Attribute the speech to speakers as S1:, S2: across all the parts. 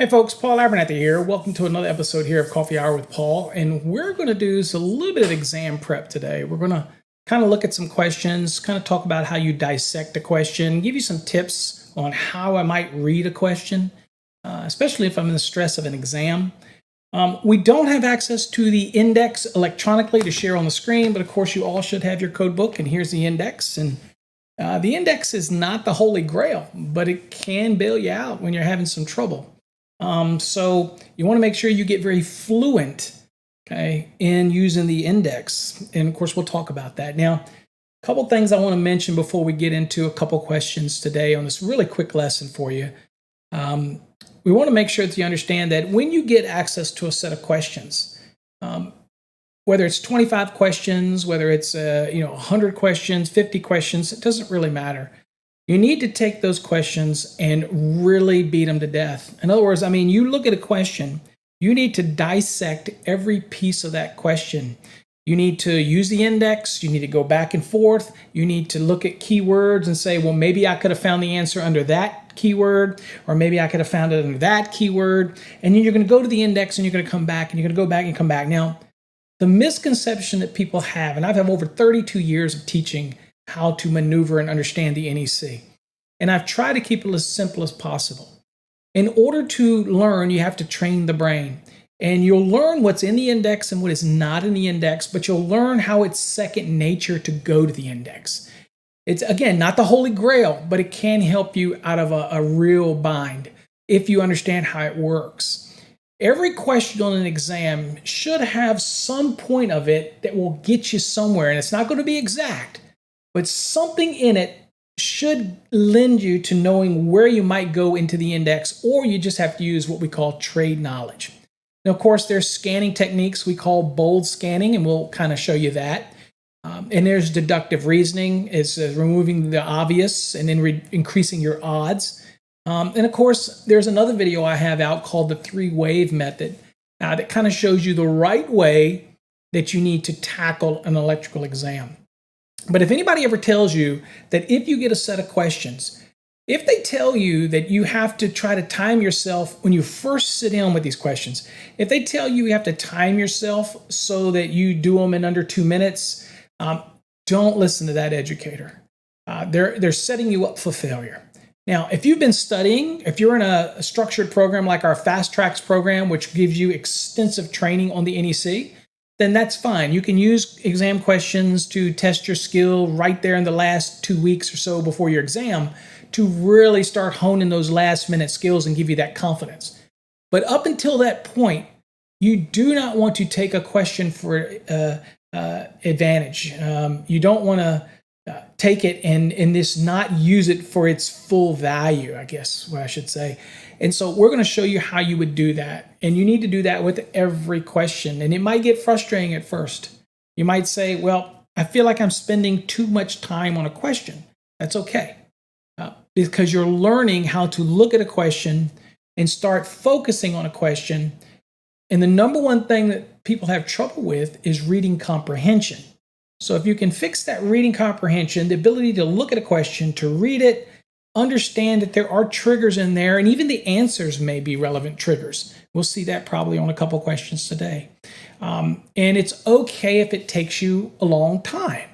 S1: Hey folks, Paul Abernathy here. Welcome to another episode here of Coffee Hour with Paul. And we're going to do a little bit of exam prep today. We're going to kind of look at some questions, kind of talk about how you dissect a question, give you some tips on how I might read a question, especially if I'm in the stress of an exam. We don't have access to the index electronically to share on the screen, but of course you all should have your code book, and here's the index. And the index is not the holy grail, but it can bail you out when you're having some trouble. So you want to make sure you get very fluent, okay, in using the index. And of course, we'll talk about that. Now, a couple things I want to mention before we get into a couple questions today on this really quick lesson for you. We want to make sure that you understand that when you get access to a set of questions, whether it's 25 questions, whether it's 100 questions, 50 questions, it doesn't really matter. You need to take those questions and really beat them to death. In other words, you look at a question, you need to dissect every piece of that question. You need to use the index, you need to go back and forth, you need to look at keywords and say, well, maybe I could have found the answer under that keyword, or maybe I could have found it under that keyword. And then you're going to go to the index and you're going to come back and you're going to go back and come back. Now, the misconception that people have, and I've had over 32 years of teaching how to maneuver and understand the NEC. And I've tried to keep it as simple as possible. In order to learn, you have to train the brain. And you'll learn what's in the index and what is not in the index, but you'll learn how it's second nature to go to the index. It's, again, not the holy grail, but it can help you out of a real bind if you understand how it works. Every question on an exam should have some point of it that will get you somewhere. And it's not going to be exact, but something in it should lend you to knowing where you might go into the index, or you just have to use what we call trade knowledge. Now, of course, there's scanning techniques we call bold scanning, and we'll kind of show you that. And there's deductive reasoning, is removing the obvious and then increasing your odds. And of course, there's another video I have out called the 3-wave method that kind of shows you the right way that you need to tackle an electrical exam. But if anybody ever tells you that if you get a set of questions, if they tell you that you have to try to time yourself when you first sit down with these questions, if they tell you you have to time yourself so that you do them in under 2 minutes, don't listen to that educator. They're setting you up for failure. Now, if you've been studying, if you're in a structured program like our Fast Tracks program, which gives you extensive training on the NEC, then that's fine. You can use exam questions to test your skill right there in the last 2 weeks or so before your exam to really start honing those last minute skills and give you that confidence. But up until that point, you do not want to take a question for advantage. You don't want to take it and just not use it for its full value, I guess what I should say. And so we're going to show you how you would do that. And you need to do that with every question. And it might get frustrating at first. You might say, well, I feel like I'm spending too much time on a question. That's okay. Because you're learning how to look at a question and start focusing on a question. And the number one thing that people have trouble with is reading comprehension. So if you can fix that reading comprehension, the ability to look at a question, to read it, understand that there are triggers in there, and even the answers may be relevant triggers. We'll see that probably on a couple questions today. And it's okay if it takes you a long time.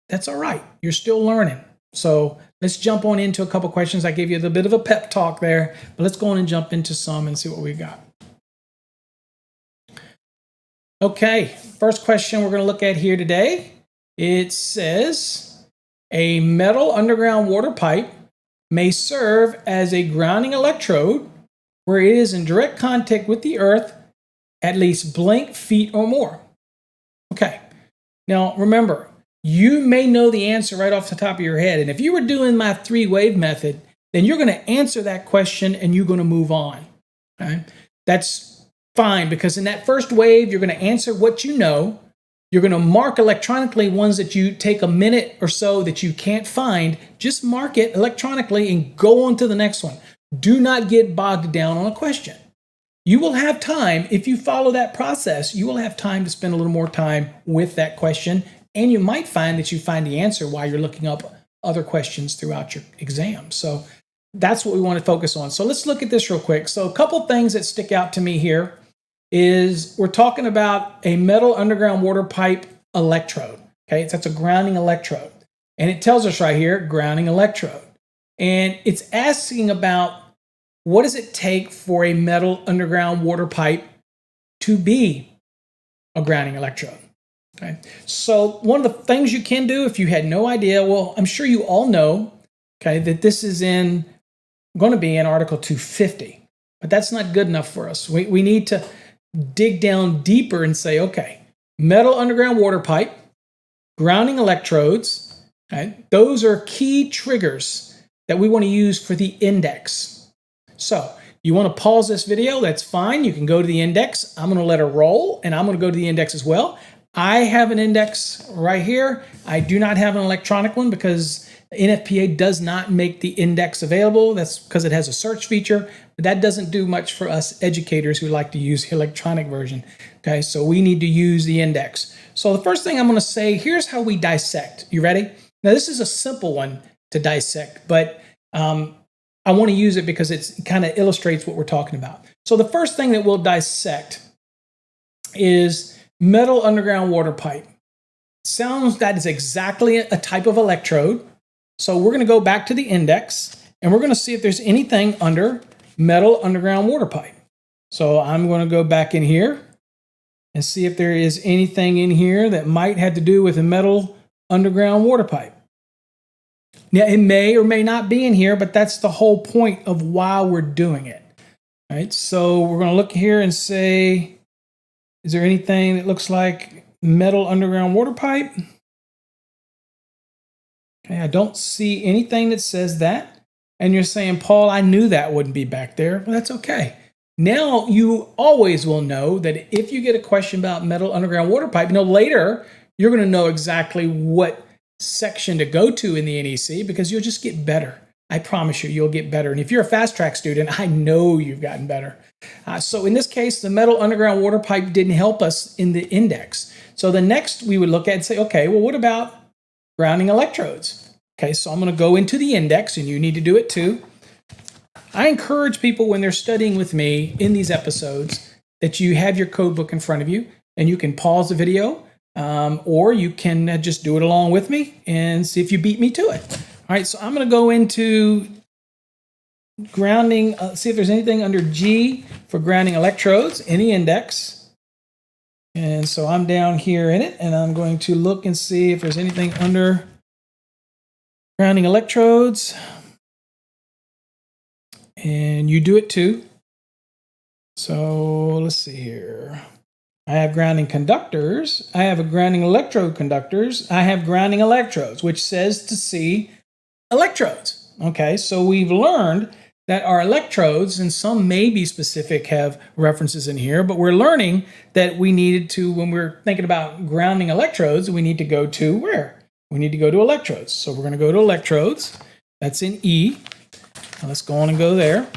S1: That's all right. You're still learning. So let's jump on into a couple questions. I gave you a bit of a pep talk there, but let's go on and jump into some and see what we've got. Okay, first question we're going to look at here today. It says, a metal underground water pipe may serve as a grounding electrode where it is in direct contact with the earth at least blank feet or more. Okay, now remember, you may know the answer right off the top of your head. And if you were doing my 3-wave method, then you're going to answer that question and you're going to move on. Okay? That's fine, because in that first wave, you're going to answer what you know. You're going to mark electronically ones that you take a minute or so that you can't find. Just mark it electronically and go on to the next one. Do not get bogged down on a question. You will have time, if you follow that process, you will have time to spend a little more time with that question. And you might find that you find the answer while you're looking up other questions throughout your exam. So that's what we want to focus on. So let's look at this real quick. So a couple things that stick out to me here is we're talking about a metal underground water pipe electrode. Okay, that's a grounding electrode. And it tells us right here, grounding electrode. And it's asking about what does it take for a metal underground water pipe to be a grounding electrode. Okay, so one of the things you can do if you had no idea, well, I'm sure you all know, okay, that this is going to be in Article 250, but that's not good enough for us. We need to dig down deeper and say, okay, metal underground water pipe, grounding electrodes, okay, those are key triggers that we want to use for the index. So you want to pause this video, that's fine. You can go to the index. I'm going to let it roll, and I'm going to go to the index as well. I have an index right here. I do not have an electronic one because NFPA does not make the index available. That's because it has a search feature, but that doesn't do much for us educators who like to use the electronic version. Okay, so we need to use the index. So the first thing I'm going to say, here's how we dissect. You ready? Now this is a simple one to dissect, but I want to use it because it kind of illustrates what we're talking about. So the first thing that we'll dissect is metal underground water pipe. That is exactly a type of electrode. So we're going to go back to the index and we're going to see if there's anything under metal underground water pipe. So I'm going to go back in here and see if there is anything in here that might have to do with a metal underground water pipe. Now, it may or may not be in here, but that's the whole point of why we're doing it. All right, so we're going to look here and say, is there anything that looks like metal underground water pipe? Okay, I don't see anything that says that. And you're saying, Paul, I knew that wouldn't be back there. Well, that's okay. Now you always will know that if you get a question about metal underground water pipe, later you're going to know exactly what section to go to in the NEC because you'll just get better. I promise you, you'll get better. And if you're a fast track student, I know you've gotten better. So in this case, the metal underground water pipe didn't help us in the index. So the next we would look at and say, okay, well, what about grounding electrodes? Okay, so I'm going to go into the index, and you need to do it too. I encourage people when they're studying with me in these episodes that you have your code book in front of you, and you can pause the video, or you can just do it along with me and see if you beat me to it. All right, so I'm going to go into grounding, see if there's anything under G for grounding electrodes in the index. And so I'm down here in it, and I'm going to look and see if there's anything under grounding electrodes. And you do it too. So let's see here. I have grounding conductors. I have a grounding electrode conductors. I have grounding electrodes, which says to see electrodes. Okay, so we've learned that our electrodes, and some may be specific, have references in here, but we're learning that we needed to, when we're thinking about grounding electrodes, we need to go to where? We need to go to electrodes. So we're going to go to electrodes. That's in E. Now let's go on and go there.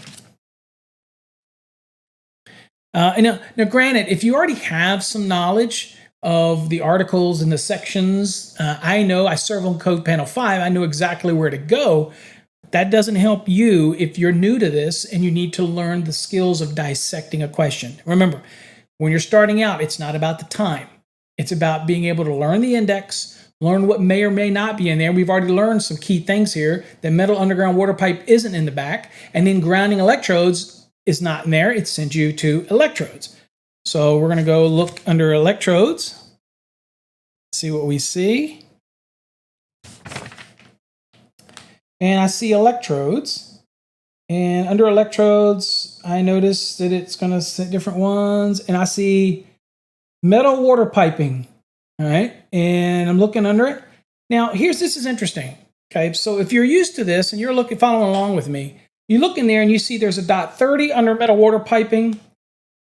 S1: Now, granted, if you already have some knowledge of the articles and the sections, I know I serve on Code Panel 5. I know exactly where to go. That doesn't help you if you're new to this and you need to learn the skills of dissecting a question. Remember, when you're starting out, it's not about the time. It's about being able to learn the index, learn what may or may not be in there. We've already learned some key things here. The metal underground water pipe isn't in the back, and then grounding electrodes is not in there. It sends you to electrodes. So we're going to go look under electrodes, see what we see. And I see electrodes. And under electrodes, I notice that it's going to set different ones. And I see metal water piping. All right. And I'm looking under it. Now, this is interesting. Okay. So if you're used to this and you're following along with me, you look in there and you see there's a .30 under metal water piping.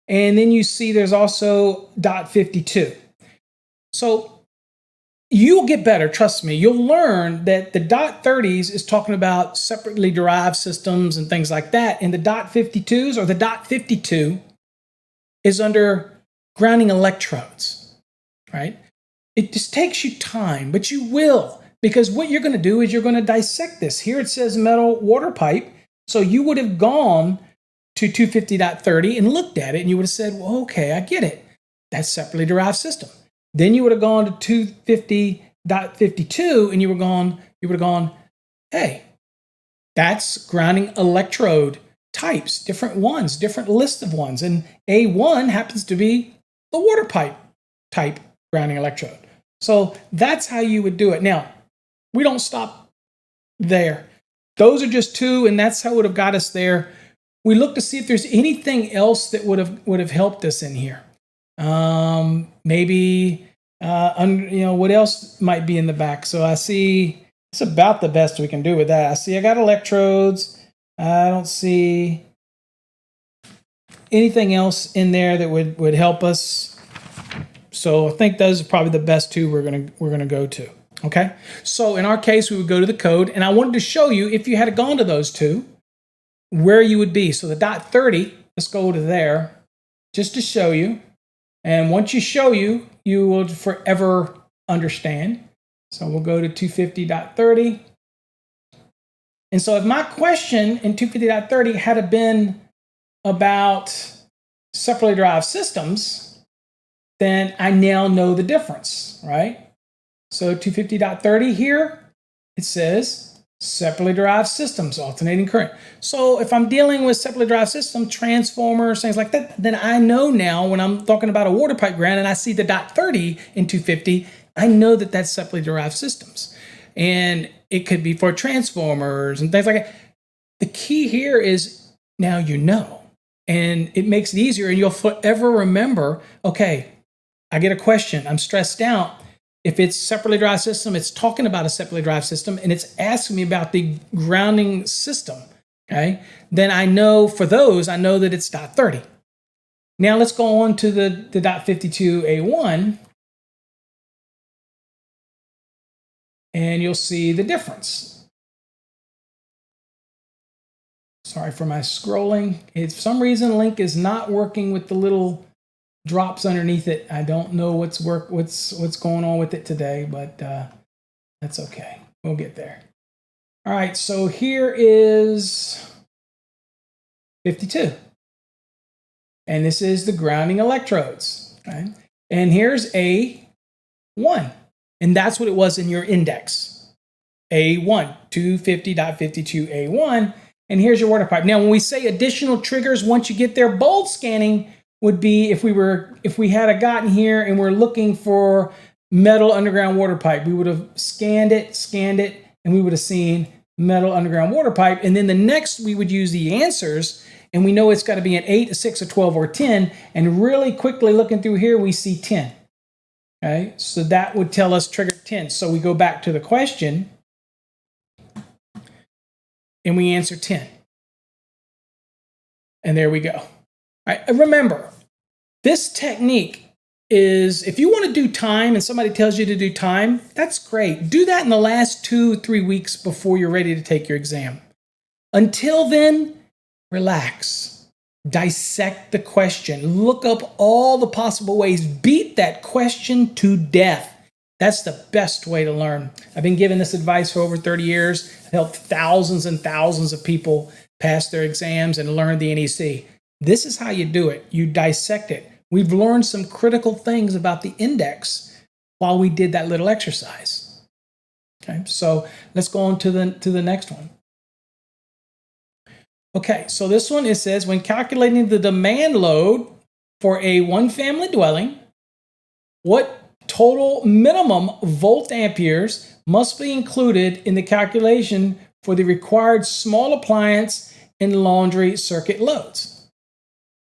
S1: And then you see there's also .52. So you'll get better, trust me. You'll learn that the .30s is talking about separately derived systems and things like that. And the .52s or the .52 is under grounding electrodes, right? It just takes you time, but you will. Because what you're going to do is you're going to dissect this. Here it says metal water pipe. So you would have gone to 250.30 and looked at it, and you would have said, well, okay, I get it. That's separately derived system. Then you would have gone to 250.52, and you would have gone, hey, that's grounding electrode types, different ones, different list of ones. And A1 happens to be the water pipe type grounding electrode. So that's how you would do it. Now, we don't stop there. Those are just two, and that's how it would have got us there. We look to see if there's anything else that would have helped us in here. Maybe what else might be in the back. So I see it's about the best we can do with that. I got electrodes. I don't see anything else in there that would help us. So I think those are probably the best two we're gonna go to. Okay. So in our case, we would go to the code, and I wanted to show you if you had gone to those two, where you would be. So the .30, let's go to there, just to show you. And once you show you, you will forever understand. So we'll go to 250.30. And so if my question in 250.30 had been about separately derived systems, then I now know the difference, right? So 250.30 here, it says separately derived systems, alternating current. So if I'm dealing with separately derived systems, transformers, things like that, then I know now when I'm talking about a water pipe ground and I see the .30 in 250, I know that that's separately derived systems. And it could be for transformers and things like that. The key here is now you know, and it makes it easier, and you'll forever remember, okay, I get a question, I'm stressed out. If it's separately derived system, it's talking about a separately derived system, and it's asking me about the grounding system, okay? Then I know for those, I know that it's .30. Now let's go on to the .52A1, and you'll see the difference. Sorry for my scrolling. If for some reason link is not working with the little drops underneath it, I don't know what's going on with it today, but that's okay. We'll get there. All right, so here is 52. And this is the grounding electrodes. Okay? And here's A1. And that's what it was in your index. A1, 250.52A1. And here's your water pipe. Now, when we say additional triggers, once you get there, bold scanning would be if we had gotten here and we're looking for metal underground water pipe, we would have scanned it, and we would have seen metal underground water pipe. And then the next, we would use the answers, and we know it's got to be an 8, a 6, a 12, or 10. And really quickly looking through here, we see 10. Okay, so that would tell us trigger 10. So we go back to the question, and we answer 10. And there we go. All right, remember, this technique is, if you want to do time and somebody tells you to do time, that's great. Do that in the last 2-3 weeks before you're ready to take your exam. Until then, relax. Dissect the question. Look up all the possible ways. Beat that question to death. That's the best way to learn. I've been giving this advice for over 30 years. I've helped thousands and thousands of people pass their exams and learn the NEC. This is how you do it. You dissect it. We've learned some critical things about the index while we did that little exercise. Okay, so let's go on to the next one. Okay, so this one, it says, when calculating the demand load for a one-family dwelling, what total minimum volt amperes must be included in the calculation for the required small appliance and laundry circuit loads?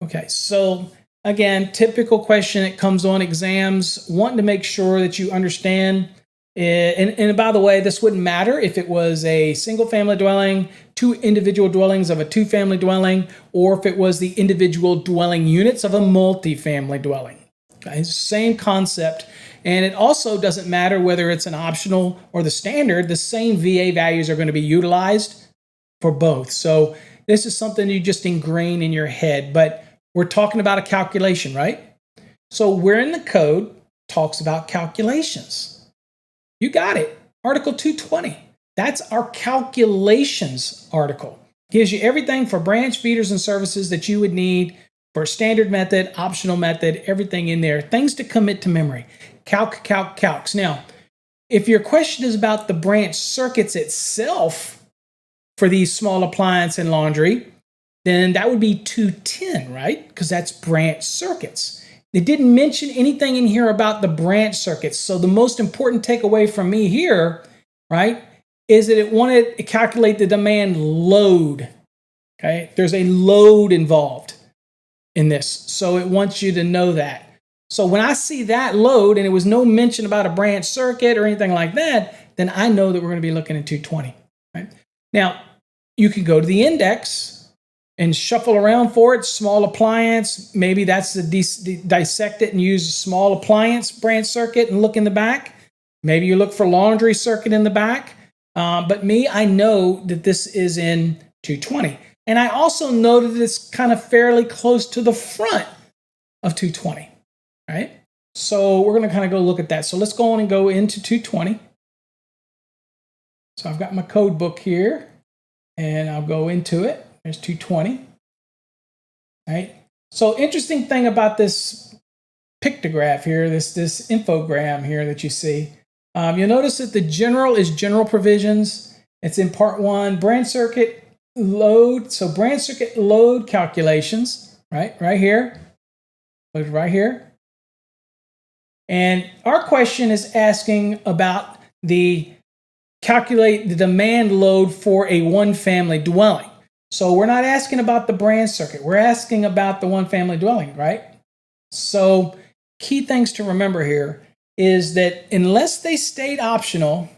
S1: Okay, so again, typical question that comes on exams, wanting to make sure that you understand. And by the way, this wouldn't matter if it was a single family dwelling, 2 individual dwellings of a 2-family dwelling, or if it was the individual dwelling units of a multi-family dwelling. Okay, same concept. And it also doesn't matter whether it's an optional or the standard, the same VA values are going to be utilized for both. So this is something you just ingrain in your head, but we're talking about a calculation, right? So where in the code talks about calculations? You got it. Article 220. That's our calculations article. Gives you everything for branch feeders and services that you would need for standard method, optional method, everything in there. Things to commit to memory. Calcs. Now, if your question is about the branch circuits itself for these small appliance and laundry, then that would be 210, right? Because that's branch circuits. It didn't mention anything in here about the branch circuits. So the most important takeaway from me here, right, is that it wanted to calculate the demand load. Okay, there's a load involved in this. So it wants you to know that. So when I see that load and it was no mention about a branch circuit or anything like that, then I know that we're going to be looking at 220. Right? Now, you can go to the index and shuffle around for it. Small appliance, maybe that's the dissect it and use a small appliance branch circuit and look in the back. Maybe you look for laundry circuit in the back. But me, I know that this is in 220. And I also know that it's kind of fairly close to the front of 220, right? So we're going to kind of go look at that. So let's go on and go into 220. So I've got my code book here, and I'll go into it. There's 220, right? So interesting thing about this pictograph here, this infogram here that you see, you'll notice that the general is general provisions. It's in part 1, branch circuit load. So branch circuit load calculations, right here, load right here. And our question is asking about calculate the demand load for a one-family dwelling. So we're not asking about the branch circuit. We're asking about the one-family dwelling, right? So key things to remember here is that unless they state optional,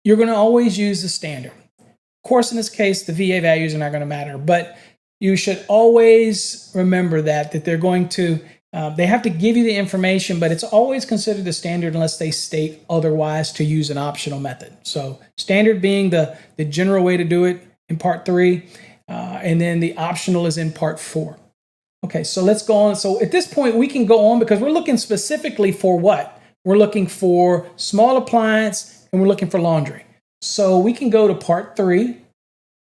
S1: you're going to always use the standard. Of course, in this case, the VA values are not going to matter, but you should always remember that they're going to, they have to give you the information, but it's always considered the standard unless they state otherwise to use an optional method. So standard being the general way to do it in part 3, and then the optional is in part 4. Okay, so let's go on. So at this point, we can go on because we're looking specifically for what? We're looking for small appliance and we're looking for laundry. So we can go to part 3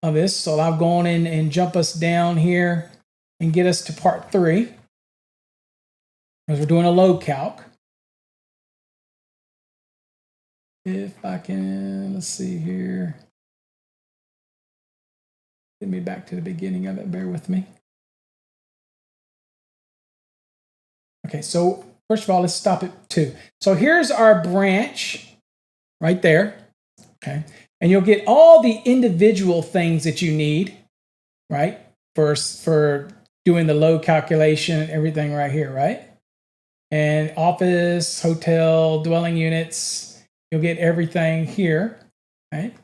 S1: of this. So I'll go on in and jump us down here and get us to part 3 because we're doing a load calc. If I can, let's see here. Get me back to the beginning of it. Bear with me. Okay, so first of all, let's stop at 2. So here's our branch right there. Okay, and you'll get all the individual things that you need, right, for doing the load calculation and everything right here, right? And office, hotel, dwelling units, you'll get everything here, right?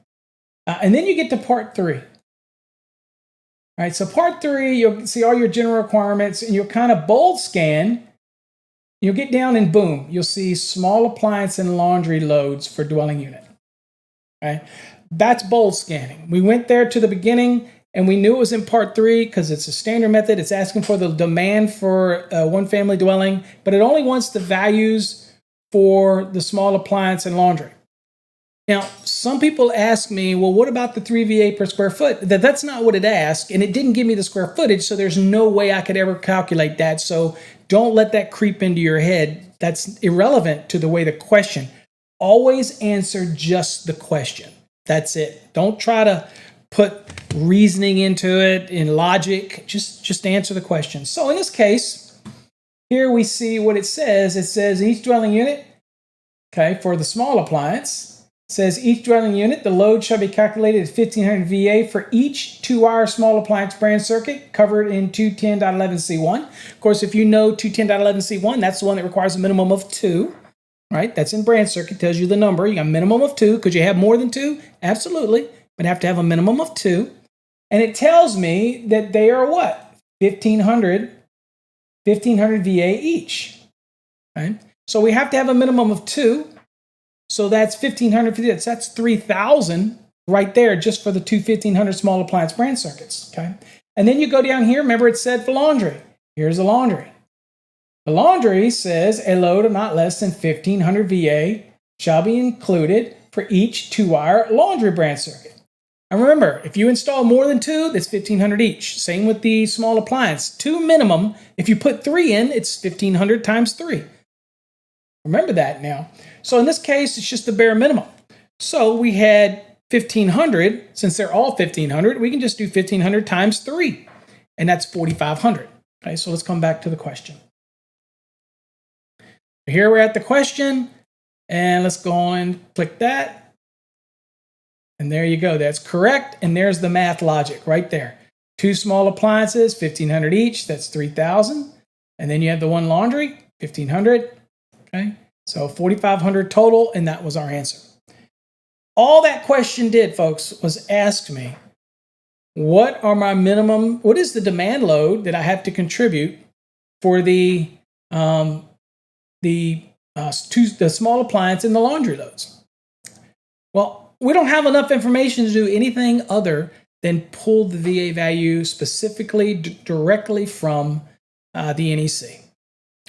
S1: And then you get to part 3. All right, so part 3, you'll see all your general requirements, and you'll kind of bold scan. You'll get down and boom, you'll see small appliance and laundry loads for dwelling unit. Okay? That's bold scanning. We went there to the beginning and we knew it was in part 3 because it's a standard method. It's asking for the demand for one family dwelling, but it only wants the values for the small appliance and laundry. Now, some people ask me, well, what about the 3 VA per square foot? That's not what it asked, and it didn't give me the square footage, so there's no way I could ever calculate that. So don't let that creep into your head. That's irrelevant to the way the question. Always answer just the question. That's it. Don't try to put reasoning into it in logic. Just answer the question. So in this case, here we see what it says. It says each dwelling unit, okay, for the small appliance, says each dwelling unit, the load shall be calculated at 1500 VA for each 2-wire small appliance branch circuit covered in 210.11c1. Of course, if you know 210.11c1, that's the one that requires a minimum of 2, right? That's in branch circuit, tells you the number. You got a minimum of 2. Could you have more than 2? Absolutely, but have to have a minimum of 2. And it tells me that they are what? 1500 VA each, right? So we have to have a minimum of 2. So that's 1,500 for this. That's 3,000 right there just for the two 1,500 small appliance branch circuits, okay? And then you go down here. Remember it said for laundry. Here's the laundry. The laundry says a load of not less than 1,500 VA shall be included for each 2-wire laundry branch circuit. And remember, if you install more than 2, that's $1,500 each. Same with the small appliance. 2 minimum. If you put 3 in, it's $1,500 times 3. Remember that now. So in this case, it's just the bare minimum. So we had 1,500. Since they're all 1,500, we can just do 1,500 times 3. And that's 4,500. Okay, so let's come back to the question. Here we're at the question. And let's go and click that. And there you go. That's correct. And there's the math logic right there. 2 small appliances, 1,500 each. That's 3,000. And then you have the 1 laundry, 1,500. Okay. So 4,500 total. And that was our answer. All that question did, folks, was ask me, what is the demand load that I have to contribute for the small appliance and the laundry loads? Well, we don't have enough information to do anything other than pull the VA value specifically directly from the NEC.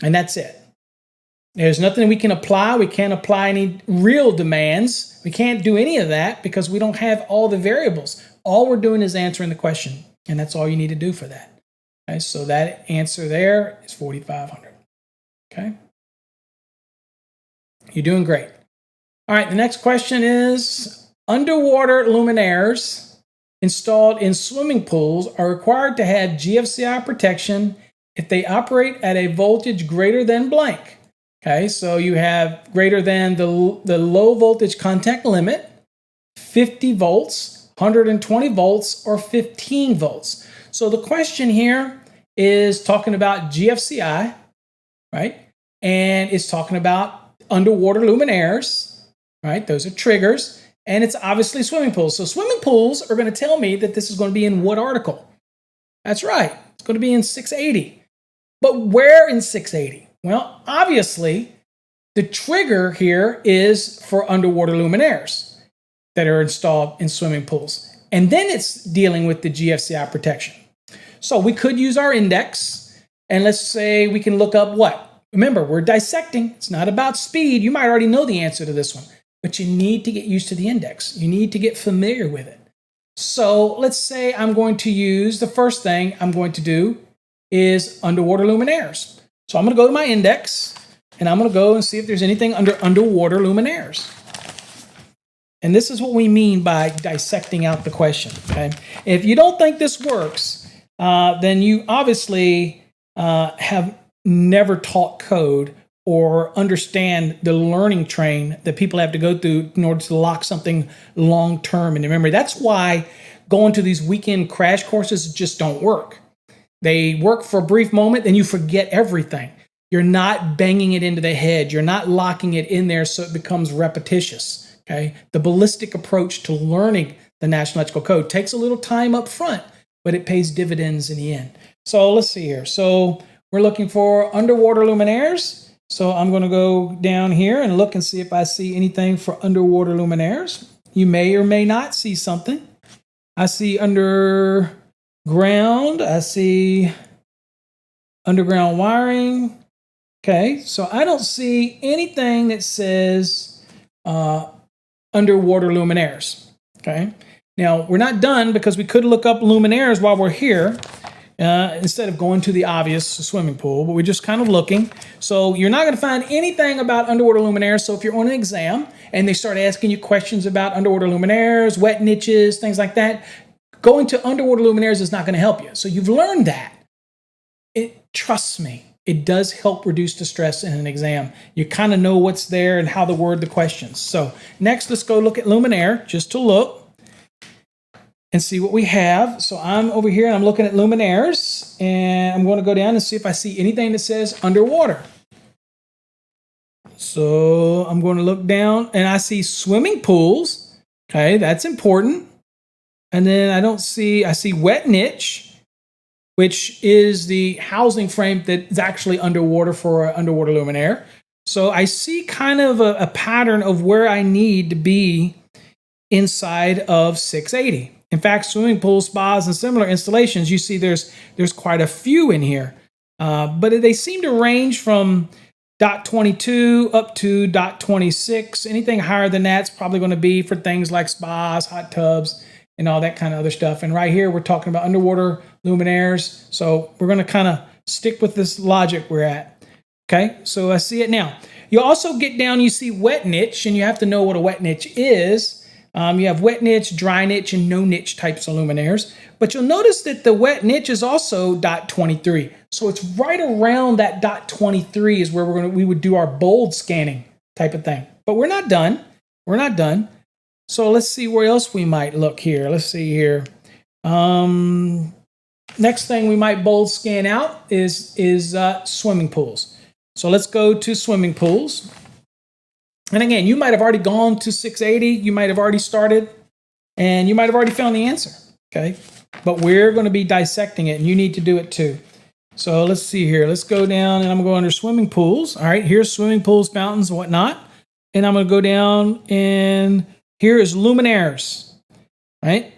S1: And that's it. There's nothing we can apply. We can't apply any real demands. We can't do any of that because we don't have all the variables. All we're doing is answering the question, and that's all you need to do for that. Okay, so that answer there is 4,500. Okay? You're doing great. All right, the next question is, underwater luminaires installed in swimming pools are required to have GFCI protection if they operate at a voltage greater than blank. Okay, so you have greater than the low voltage contact limit, 50 volts, 120 volts, or 15 volts. So the question here is talking about GFCI, right? And it's talking about underwater luminaires, right? Those are triggers. And it's obviously swimming pools. So swimming pools are going to tell me that this is going to be in what article? That's right. It's going to be in 680. But where in 680? Well, obviously, the trigger here is for underwater luminaires that are installed in swimming pools. And then it's dealing with the GFCI protection. So we could use our index, and let's say we can look up what? Remember, we're dissecting. It's not about speed. You might already know the answer to this one, but you need to get used to the index. You need to get familiar with it. So let's say I'm going to use, the first thing I'm going to do is underwater luminaires. So I'm going to go to my index, and I'm going to go and see if there's anything under underwater luminaires. And this is what we mean by dissecting out the question. Okay? If you don't think this works, then you obviously have never taught code or understand the learning train that people have to go through in order to lock something long-term into memory. That's why going to these weekend crash courses just don't work. They work for a brief moment, then you forget everything. You're not banging it into the head. You're not locking it in there so it becomes repetitious. Okay? The ballistic approach to learning the National Electrical Code takes a little time up front, but it pays dividends in the end. So let's see here. So we're looking for underwater luminaires. So I'm going to go down here and look and see if I see anything for underwater luminaires. You may or may not see something. I see underground. I see underground wiring. Okay, so I don't see anything that says underwater luminaires. Okay, now we're not done because we could look up luminaires while we're here. Instead of going to the obvious swimming pool, but we're just kind of looking. So you're not going to find anything about underwater luminaires. So if you're on an exam and they start asking you questions about underwater luminaires, wet niches, things like that, going to underwater luminaires is not going to help you. So you've learned that. Trust me, it does help reduce the stress in an exam. You kind of know what's there and how to word the questions. So next, let's go look at luminaire just to look and see what we have. So I'm over here and I'm looking at luminaires, and I'm going to go down and see if I see anything that says underwater. So I'm going to look down and I see swimming pools. Okay, that's important. And then I see wet niche, which is the housing frame that's actually underwater for an underwater luminaire. So I see kind of a pattern of where I need to be inside of 680. In fact, swimming pools, spas, and similar installations, you see there's quite a few in here. But they seem to range from .22 up to .26. Anything higher than that's probably going to be for things like spas, hot tubs, and all that kind of other stuff. And right here, we're talking about underwater luminaires. So we're going to kind of stick with this logic we're at. Okay, so I see it now. You also get down, you see wet niche, and you have to know what a wet niche is. You have wet niche, dry niche, and no niche types of luminaires. But you'll notice that the wet niche is also .23. So it's right around that .23 is where we would do our bold scanning type of thing. But we're not done. We're not done. So let's see where else we might look here. Let's see here. Next thing we might bold scan out is swimming pools. So let's go to swimming pools. And again, you might have already gone to 680. You might have already started, and you might have already found the answer. Okay, but we're going to be dissecting it, and you need to do it too. So let's see here. Let's go down, and I'm going to go under swimming pools. All right, here's swimming pools, fountains, and whatnot. And I'm going to go down, and here is luminaires. All right,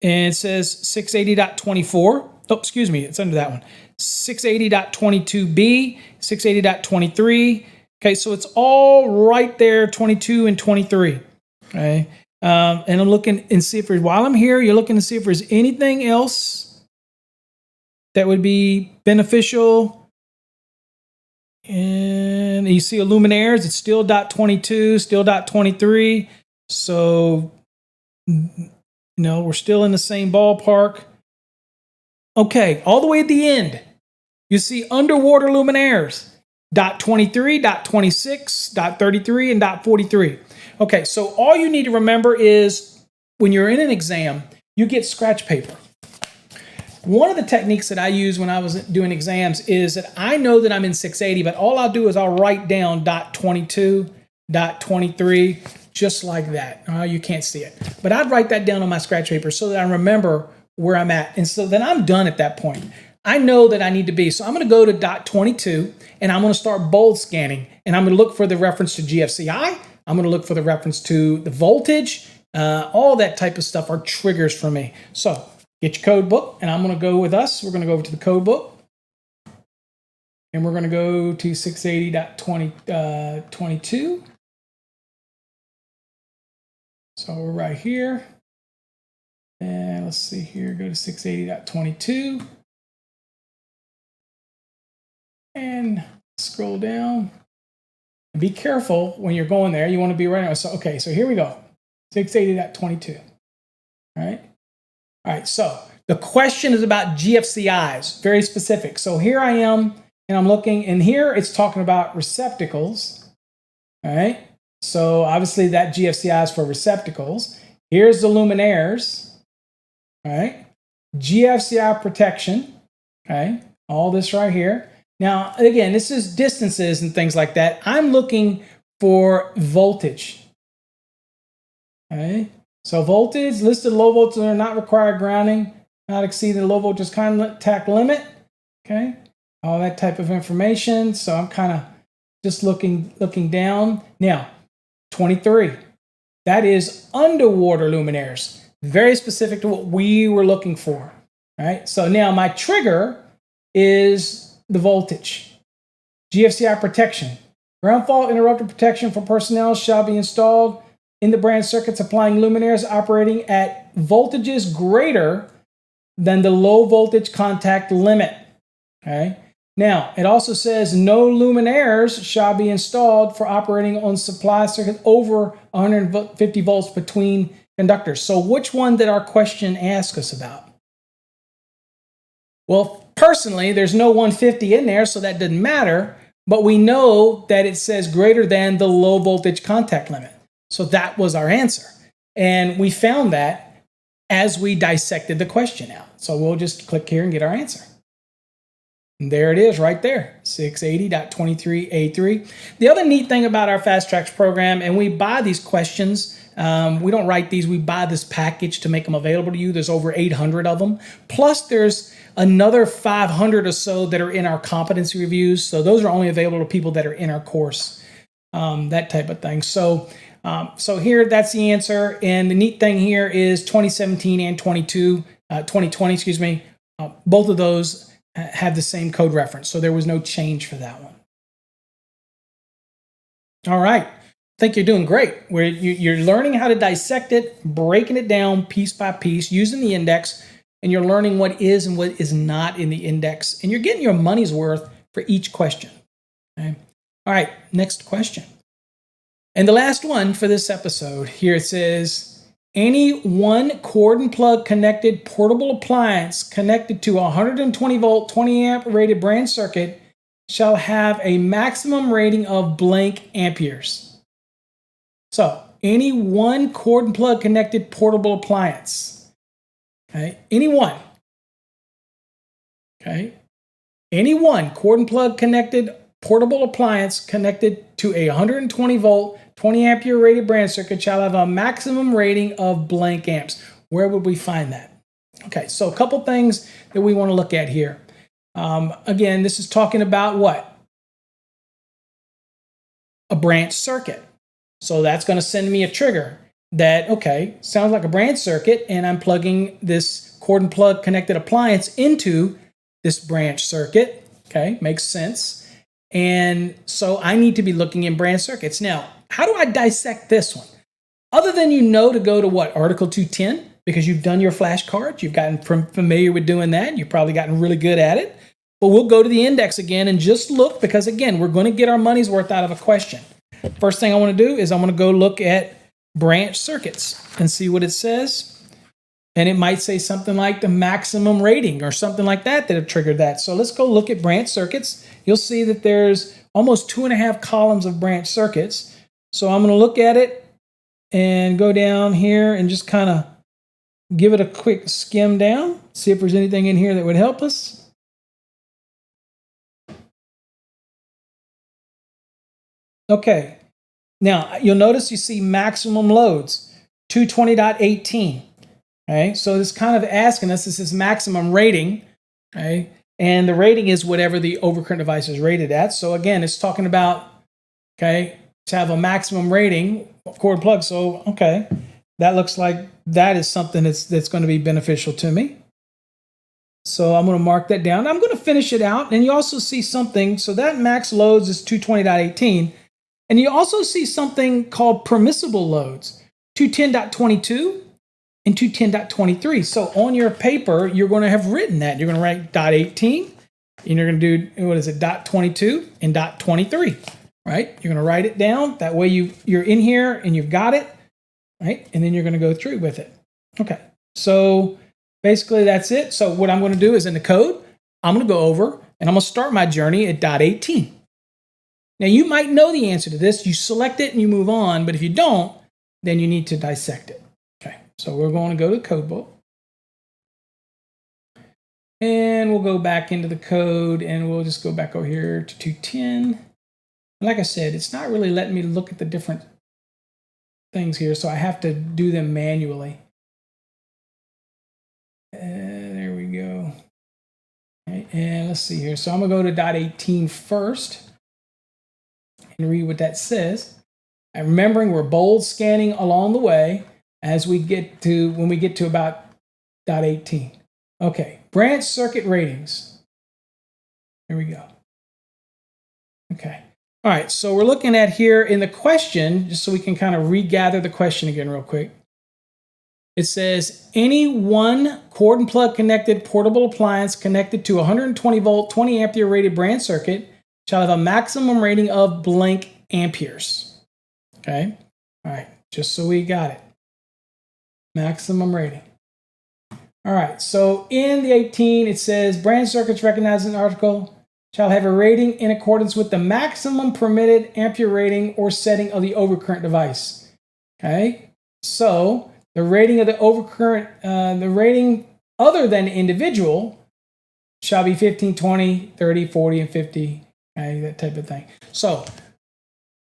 S1: and it says 680.24. Oh, excuse me, it's under that one. 680.22b, 680.23. Okay, so it's all right there, 22 and 23. Okay, and I'm looking and see if there's, while I'm here, you're looking to see if there's anything else that would be beneficial. And you see a luminaires, it's still .22, still .23. So, we're still in the same ballpark. Okay, all the way at the end, you see underwater luminaires. .23, .26, .33, and .43. Okay, so all you need to remember is when you're in an exam, you get scratch paper. One of the techniques that I use when I was doing exams is that I know that I'm in 680, but all I'll do is I'll write down .22, .23, just like that. You can't see it. But I'd write that down on my scratch paper so that I remember where I'm at. And so then I'm done at that point. I know that I need to be. So I'm going to go to .22 and I'm going to start bold scanning, and I'm going to look for the reference to GFCI. I'm going to look for the reference to the voltage. All that type of stuff are triggers for me. So get your code book, and I'm going to go with us. We're going to go over to the code book, and we're going to go to 680.22. So we're right here. And let's see here, go to 680.22. And scroll down. And be careful when you're going there. You want to be right now. So, okay, so here we go. 680.22. All right. All right, so the question is about GFCIs, very specific. So here I am, and I'm looking, and here it's talking about receptacles. All right. So obviously that GFCI is for receptacles. Here's the luminaires. All right. GFCI protection. Okay. All this right here. Now, again, this is distances and things like that. I'm looking for voltage. Okay. So voltage, listed low voltage are not required grounding, not exceeding the low voltage contact limit. Okay. All that type of information. So I'm kind of just looking down. Now, 23. That is underwater luminaires. Very specific to what we were looking for. All right. So now my trigger is the voltage. GFCI protection. Ground fault interrupter protection for personnel shall be installed in the branch circuits applying luminaires operating at voltages greater than the low voltage contact limit. Okay. Now, it also says no luminaires shall be installed for operating on supply circuits over 150 volts between conductors. So which one did our question ask us about? Well, personally, there's no 150 in there, so that didn't matter. But we know that it says greater than the low voltage contact limit. So that was our answer. And we found that as we dissected the question out. So we'll just click here and get our answer. And there it is right there, 680.23A3. The other neat thing about our Fast Tracks program, and we buy these questions, we don't write these, we buy this package to make them available to you. There's over 800 of them. Plus there's another 500 or so that are in our competency reviews. So those are only available to people that are in our course, that type of thing. So here, that's the answer. And the neat thing here is 2017 and 2020, excuse me, both of those have the same code reference. So there was no change for that one. All right. think you're doing great. Where you're learning how to dissect it, breaking it down piece by piece, using the index, and you're learning what is and what is not in the index, and you're getting your money's worth for each question. Okay? All right, next question. And the last one for this episode here, it says, any one cord and plug connected portable appliance connected to a 120 volt, 20 amp rated branch circuit shall have a maximum rating of blank amperes. So any one cord and plug connected portable appliance. Okay, any one. Okay, any one cord and plug connected portable appliance connected to a 120 volt, 20 ampere rated branch circuit shall have a maximum rating of blank amps. Where would we find that? Okay, so a couple things that we want to look at here. Again, this is talking about what? A branch circuit. So that's going to send me a trigger that, okay, sounds like a branch circuit, and I'm plugging this cord and plug connected appliance into this branch circuit. Okay, makes sense. And so I need to be looking in branch circuits. Now, how do I dissect this one? Other than to go to what? Article 210, because you've done your flashcards, you've gotten familiar with doing that, you've probably gotten really good at it. But we'll go to the index again and just look, because again, we're going to get our money's worth out of a question. First thing I want to do is I want to go look at branch circuits and see what it says. And it might say something like the maximum rating or something like that have triggered that. So let's go look at branch circuits. You'll see that there's almost 2.5 columns of branch circuits. So I'm going to look at it and go down here and just kind of give it a quick skim down, see if there's anything in here that would help us. Okay, now you'll notice you see maximum loads, 220.18. Okay, so it's kind of asking us, this is maximum rating, okay, and the rating is whatever the overcurrent device is rated at. So again, it's talking about, okay, to have a maximum rating cord plug. So okay, that looks like that is something that's going to be beneficial to me. So I'm going to mark that down. I'm going to finish it out, and you also see something. So that max loads is 220.18. And you also see something called permissible loads, 210.22 and 210.23. So on your paper, you're going to have written that. You're going to write .18, and you're going to do, what is it, .22 and .23, right? You're going to write it down. That way you're in here and you've got it, right? And then you're going to go through with it. Okay, so basically that's it. So what I'm going to do is in the code, I'm going to go over and I'm going to start my journey at .18. Now, you might know the answer to this. You select it and you move on, but if you don't, then you need to dissect it. Okay, so we're going to go to the code book. And we'll go back into the code, and we'll just go back over here to 210. And like I said, it's not really letting me look at the different things here, so I have to do them manually. There we go. Okay, and let's see here. So I'm going to go to .18 first and read what that says. And remembering we're bold scanning along the way as we get to, when we get to about .18. Okay, branch circuit ratings. Here we go. Okay. All right, so we're looking at here in the question, just so we can kind of regather the question again real quick. It says, any one cord and plug connected portable appliance connected to a 120 volt, 20 ampere rated branch circuit shall have a maximum rating of blank amperes. Okay, all right, just so we got it. Maximum rating. All right, so in the 18, it says, branch circuits recognized in the article shall have a rating in accordance with the maximum permitted ampere rating or setting of the overcurrent device. Okay, so the rating of the overcurrent, the rating other than individual shall be 15, 20, 30, 40, and 50. Okay, that type of thing. So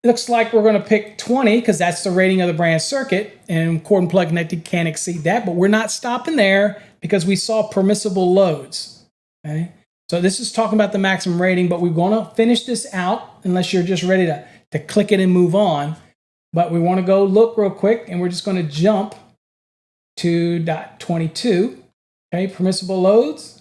S1: it looks like we're going to pick 20 because that's the rating of the branch circuit, and cord and plug connected can't exceed that, but we're not stopping there because we saw permissible loads. Okay, so this is talking about the maximum rating, but we're going to finish this out unless you're just ready to click it and move on. But we want to go look real quick, and we're just going to jump to .22. Okay, permissible loads.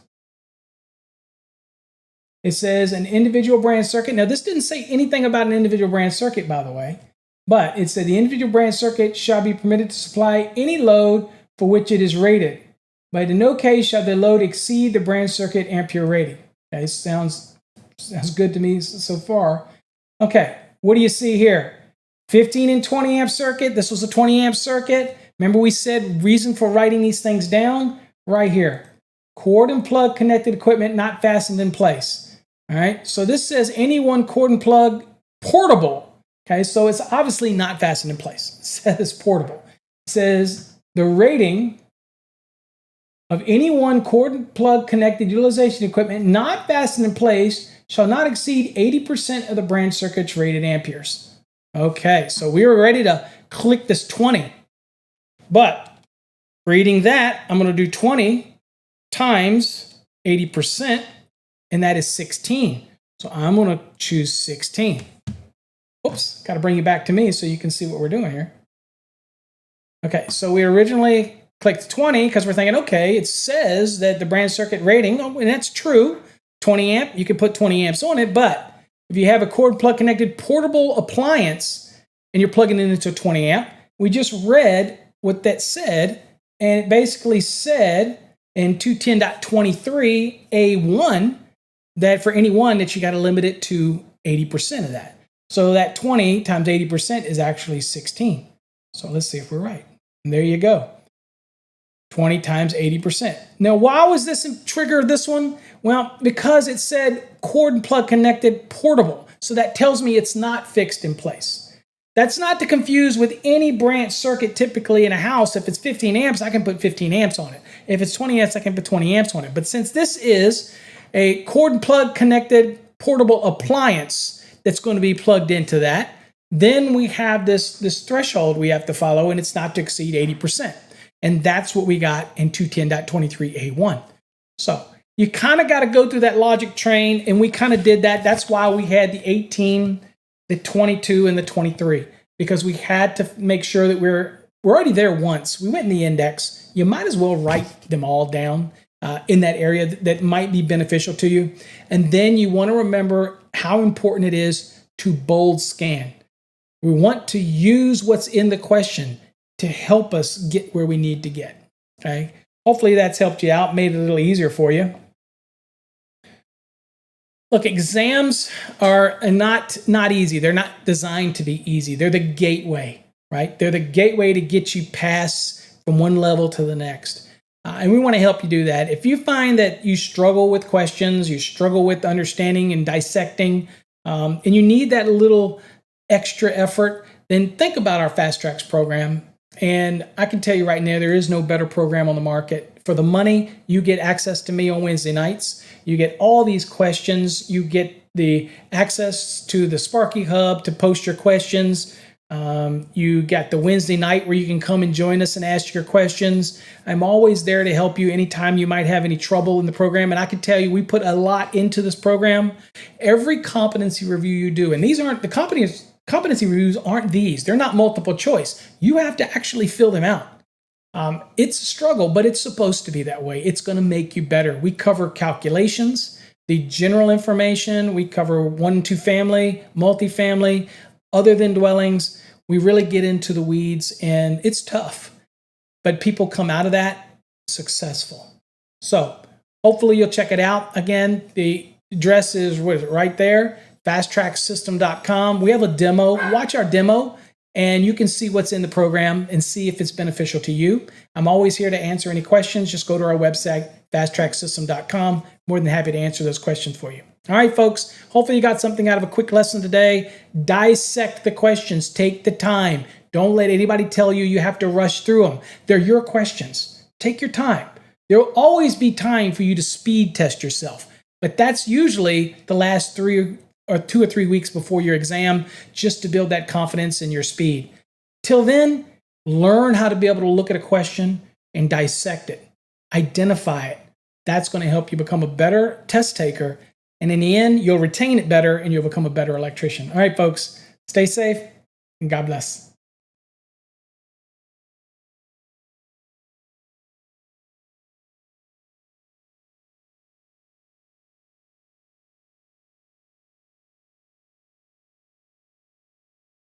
S1: It says an individual branch circuit. Now, this didn't say anything about an individual branch circuit, by the way. But it said the individual branch circuit shall be permitted to supply any load for which it is rated, but in no case shall the load exceed the branch circuit ampere rating. Okay, sounds good to me so far. Okay, what do you see here? 15 and 20 amp circuit. This was a 20 amp circuit. Remember we said reason for writing these things down? Right here. Cord and plug connected equipment not fastened in place. All right, so this says any one cord and plug portable. Okay, so it's obviously not fastened in place. It says portable. It says the rating of any one cord and plug connected utilization equipment not fastened in place shall not exceed 80% of the branch circuit's rated amperes. Okay, so we were ready to click this 20. But reading that, I'm going to do 20 times 80%, and that is 16. So I'm going to choose 16. Oops, got to bring you back to me so you can see what we're doing here. Okay, so we originally clicked 20 because we're thinking, okay, it says that the branch circuit rating, and that's true, 20 amp, you can put 20 amps on it, but if you have a cord plug connected portable appliance and you're plugging it into a 20 amp, we just read what that said, and it basically said in 210.23A1 that for any one that you got to limit it to 80% of that. So that 20 times 80% is actually 16. So let's see if we're right. And there you go. 20 times 80%. Now, why was this trigger this one? Well, because it said cord and plug connected portable. So that tells me it's not fixed in place. That's not to confuse with any branch circuit typically in a house. If it's 15 amps, I can put 15 amps on it. If it's 20 amps, I can put 20 amps on it. But since this is a cord and plug connected portable appliance that's going to be plugged into that, then we have this threshold we have to follow, and it's not to exceed 80%. And that's what we got in 210.23A1. So you kind of got to go through that logic train, and we kind of did that. That's why we had the 18, the 22, and the 23, because we had to make sure that we're already there once. We went in the index. You might as well write them all down in that area that might be beneficial to you. And then you want to remember how important it is to bold scan. We want to use what's in the question to help us get where we need to get. Okay. Hopefully that's helped you out, made it a little easier for you. Look, exams are not easy. They're not designed to be easy. They're the gateway, right? They're the gateway to get you past from one level to the next. And we want to help you do that. If you find that you struggle with questions, you struggle with understanding and dissecting, and you need that little extra effort, then think about our Fast Tracks program. And I can tell you right now, there is no better program on the market. For the money, you get access to me on Wednesday nights. You get all these questions. You get the access to the Sparky Hub to post your questions. You got the Wednesday night where you can come and join us and ask your questions. I'm always there to help you anytime you might have any trouble in the program. And I can tell you, we put a lot into this program. Every competency review you do, and these aren't the competency reviews aren't these. They're not multiple choice. You have to actually fill them out. It's a struggle, but it's supposed to be that way. It's going to make you better. We cover calculations, the general information. We cover 1 and 2 family, multifamily, other than dwellings. We really get into the weeds, and it's tough, but people come out of that successful. So hopefully you'll check it out. Again, the address is right there, fasttracksystem.com. We have a demo. Watch our demo, and you can see what's in the program and see if it's beneficial to you. I'm always here to answer any questions. Just go to our website, fasttracksystem.com. More than happy to answer those questions for you. All right, folks, hopefully you got something out of a quick lesson today. Dissect the questions. Take the time. Don't let anybody tell you you have to rush through them. They're your questions. Take your time. There will always be time for you to speed test yourself, but that's usually the last 2 or 3 weeks before your exam, just to build that confidence in your speed. Till then, learn how to be able to look at a question and dissect it. Identify it. That's going to help you become a better test taker. And in the end, you'll retain it better and you'll become a better electrician. All right, folks, stay safe and God bless.